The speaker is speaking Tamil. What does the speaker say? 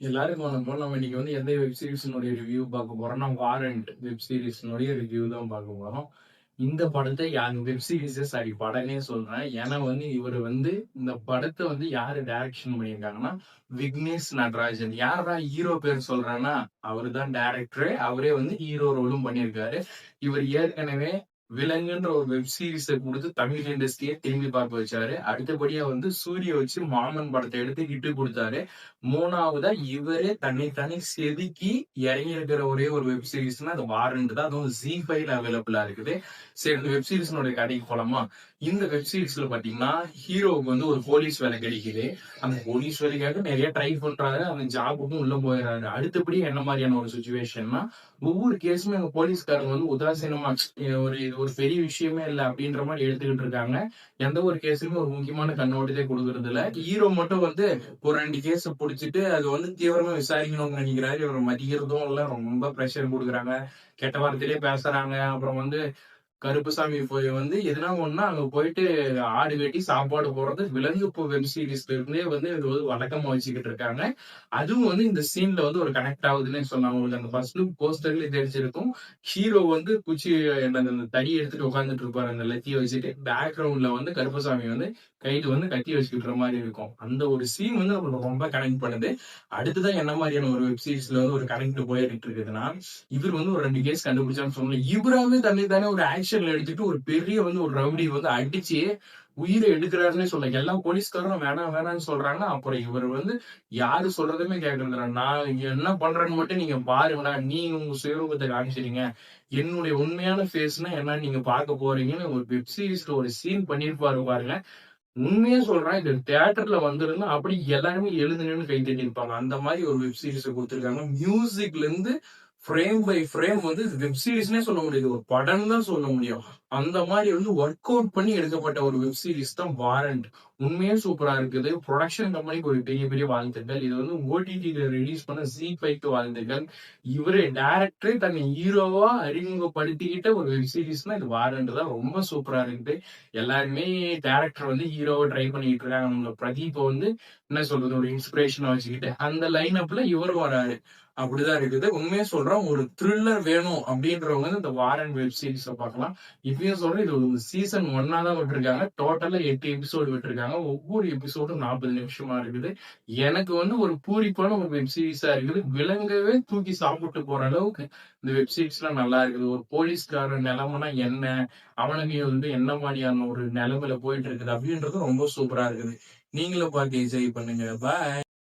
எல்லாருக்கும் வணக்கம். நம்ம இன்னைக்கு வந்து எந்த வெப் சீரிஸினுடைய ரிவ்யூ பார்க்க போறோம்னா, வாரண்ட் வெப் சீரிஸினுடைய ரிவ்யூ தான் பார்க்க போறோம். இந்த படத்தை வெப் சீரிஸே சாரி படமே சொல்றேன். ஏன்னா வந்து இவர் வந்து இந்த படத்தை வந்து யாரு டைரக்ஷன் பண்ணியிருக்காங்கன்னா, விக்னேஷ் நடராஜன். யாரா ஹீரோ பேர் சொல்றேன்னா, அவரு தான் டைரக்டரு. அவரே வந்து ஹீரோ ரோலும் பண்ணியிருக்காரு. இவர் ஏற்கனவே விலங்குன்ற ஒரு வெப் சீரிஸை கொடுத்து தமிழ் இண்டஸ்ட்ரியை திரும்பி பார்க்க வச்சாரு. அடுத்தபடியா வந்து சூரிய வச்சு மாமன் படத்தை எடுத்து ஹிட்டு கொடுத்தாரு. மூணாவதா இவரே தன்னைத்தானே செதுக்கி இறங்கி இருக்கிற ஒரே ஒரு வெப் சீரிஸ்னா அது வாரண்ட் தான். அதுவும் ZEE5 அவைலபிளா இருக்குது. சரி, இந்த வெப் சீரிஸ்னுடைய கதைக்கு போலாமா? இந்த வெப் சீரிஸ்ல பாத்தீங்கன்னா ஹீரோவுக்கு வந்து ஒரு போலீஸ் வேலை கிடைக்குது. அந்த போலீஸ் வேலைக்காக நிறைய ட்ரை பண்றாரு. அந்த ஜாபுக்கும் உள்ள போயிடுறாரு. அடுத்தபடி என்ன மாதிரியான ஒரு சுச்சுவேஷன்னா, ஒவ்வொரு கேஸுமே அந்த போலீஸ்காரங்க வந்து உதாசீனமா இது ஒரு பெரிய விஷயமே இல்லை அப்படின்ற மாதிரி எடுத்துக்கிட்டு இருக்காங்க. எந்த ஒரு கேஸுமே ஒரு முக்கியமான கண்ணோட்டத்தை கொடுக்கறது இல்ல. ஹீரோ மட்டும் வந்து ஒரு 2 கேஸ் புடிச்சிட்டு அது வந்து தீவிரமா விசாரிக்கணும்னு நினைக்கிறாரு. இவர் மதிக்கிறதும் இல்ல, ரொம்ப பிரஷர் கொடுக்குறாங்க, கெட்ட வார்த்தையிலே பேசுறாங்க. அப்புறம் வந்து கருப்புசாமி போய் வந்து எதுனா ஒண்ணுனா அங்க போயிட்டு ஆடு வெட்டி சாப்பாடு போடுறது விலங்கு வெப் சீரிஸ்ல இருந்தே வந்து இது வந்து வழக்கமா வச்சுக்கிட்டு இருக்காங்க. அதுவும் வந்து இந்த சீன்ல வந்து ஒரு கனெக்ட் ஆகுதுன்னு சொன்னாங்க. உங்களுக்கு அந்த ஃபர்ஸ்ட் லுக் போஸ்டர்ல தெரிஞ்சிருக்கும். ஹீரோ வந்து குச்சி அந்த தடி எடுத்துட்டு உட்காந்துட்டு இருப்பாரு அந்த லத்திய வச்சுட்டு. பேக்ரவுண்ட்ல வந்து கருப்பசாமி வந்து கைட்டு வந்து கத்தி வச்சுக்கிற மாதிரி இருக்கும். அந்த ஒரு சீன் வந்து நம்மளுக்கு ரொம்ப கனெக்ட் பண்ணுது. அடுத்துதான் என்ன மாதிரியான ஒரு வெப் சீரிஸ்ல வந்து ஒரு கனெக்ட் போயிட்டு இருக்குதுன்னா, இவர் வந்து ஒரு 2 கேஸ் கண்டுபிடிச்சான்னு சொன்னோம். இவராவே தன்னை தானே ஒரு ஆக்ஷன்ல எடுத்துட்டு ஒரு பெரிய வந்து ஒரு ரவுடி வந்து அடிச்சு உயிரை எடுக்கிறாருன்னே சொல்ல. எல்லா போலீஸ்காரரும் வேணாம் வேணாம்னு சொல்றாங்க. அப்புறம் இவர் வந்து யாரு சொல்றதுமே கேட்கறதில்ல. நான் இங்க என்ன பண்றேன்னு மட்டும் நீங்க பாருங்கடா. நீங்க உங்க சுயரூபத்தை காமிச்சிருங்க. என்னுடைய உண்மையான ஃபேஸ்னா என்னன்னு நீங்க பார்க்க போறீங்கன்னு ஒரு வெப் சீரிஸ்ல ஒரு சீன் பண்ணிருப்பாரு பாருங்க. உண்மையா சொல்றேன். இது தியேட்டர்ல வந்திருந்தா அப்படி எல்லாருமே எழுந்து நின்னு கை தட்டியிருப்பாங்க. அந்த மாதிரி ஒரு வெப் சீரிஸ குடுத்திருக்காங்க. மியூசிக்ல இருந்து ஃப்ரேம் பை ஃப்ரேம் வந்து வெப் சீரிஸ்னே சொல்ல முடியாது. ஒரு படம் தான் சொல்ல முடியும். அந்த மாதிரி வந்து ஒர்க் அவுட் பண்ணி எடுக்கப்பட்ட ஒரு வெப் சீரிஸ் தான் வாரண்ட். உண்மையே சூப்பரா இருக்குது. புரொடக்ஷன் கம்பெனிக்கு ஒரு பெரிய பெரிய வாழ்த்துக்கள். இது வந்து ஓடிடில ரிலீஸ் பண்ண ZEE5க்கு வாழ்த்துக்கள். இவரே டைரக்டரே தன்னை ஹீரோவா அறிமுகப்படுத்திக்கிட்ட ஒரு வெப் சீரிஸ்னா இது வாரண்ட் தான். ரொம்ப சூப்பரா இருக்குது. எல்லாருமே டைரக்டர் வந்து ஹீரோவை ட்ரை பண்ணிட்டு இருக்காங்க. நம்ம பிரதீப்பை வந்து என்ன சொல்றது ஒரு இன்ஸ்பிரேஷனா வச்சுக்கிட்டு அந்த லைன் அப்ல இவரும் வராரு. அப்படிதான் இருக்குது. உண்மையா சொல்றேன், ஒரு த்ரில்லர் வேணும் அப்படின்றவங்க வந்து இந்த வாரண்ட் வெப் சீரிஸ பார்க்கலாம். இப்பயும் சொல்றேன், இது ஒரு சீசன் 1 தான் விட்டுருக்காங்க. டோட்டலா 8 எபிசோடு விட்டுருக்காங்க. ஒவ்வொரு எபிசோடும் 40 நிமிஷமா இருக்குது. எனக்கு வந்து ஒரு பூரிப்பான ஒரு வெப் சீரிஸா இருக்குது. விலங்கவே தூக்கி சாப்பிட்டு போற அளவுக்கு இந்த வெப் சீரிஸ்லாம் நல்லா இருக்குது. ஒரு போலீஸ்காரன் நிலைமைனா என்ன, அவனுக்கு வந்து என்ன மாதிரியான ஒரு நிலைமையில போயிட்டு இருக்குது அப்படின்றது ரொம்ப சூப்பரா இருக்குது. நீங்களும் பார்த்து என்ஜாய் பண்ணுங்க. பாய்.